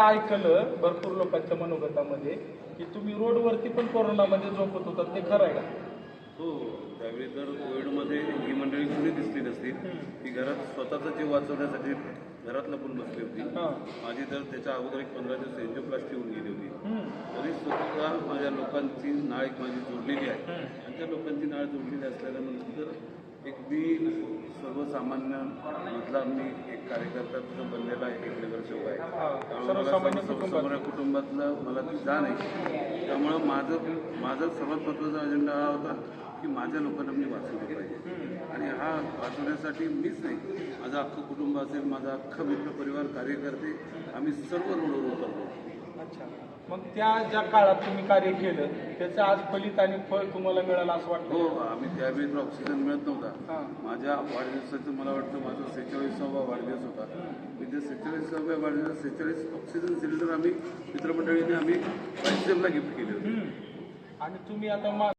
आता ऐकलं भरपूर लोकांच्या मनोगतामध्ये की तुम्ही रोडवरती पण कोरोनामध्ये झोपत होता, ते खरं आहे का? हो, त्यावेळी तर कोविडमध्ये ही मंडळी कुणी दिसली नसतील. ती घरात स्वतःचा जीव वाचवण्यासाठी घरात लपून बसली होती. माझी तर त्याच्या अगोदर एक 15 दिवस एन्जिओप्लास्टी होऊन गेली होती. तरी सुद्धा माझ्या लोकांची नाळ एक माझी जोडलेली आहे आणि त्या लोकांची नाळ जोडलेली असल्यानंतर एक मी सर्वसामान्य मधला मी एक कार्यकर्ता बनलेला एक नगरसेवक आहे. त्यामुळे सर्वसामान्य कुटुंबातलं मला ती जाण आहे. त्यामुळं माझा सर्वात महत्त्वाचा अजेंडा हा होता की माझ्या लोकांना मी वाचवलं पाहिजे आणि हा वाचवण्यासाठी मीच नाही, माझं अख्खं कुटुंब असेल, माझा अख्खा मित्र परिवार कार्यकर्ते आम्ही सर्व रोडवर उतरलो. अच्छा, मग त्या ज्या काळात तुम्ही कार्य केलं त्याचं आज फलित आणि फळ तुम्हाला मिळालं असं वाटतं? हो, आम्ही त्यावेळी तर ऑक्सिजन मिळत नव्हता. माझ्या वाढदिवसाचं मला वाटतं माझा 46वा वाढदिवस होता. मी ते 46व्या वाढदिवसात 46 ऑक्सिजन सिलेंडर आम्ही मित्रमंडळीने आम्ही बायसेलला गिफ्ट केले होते. आणि तुम्ही आता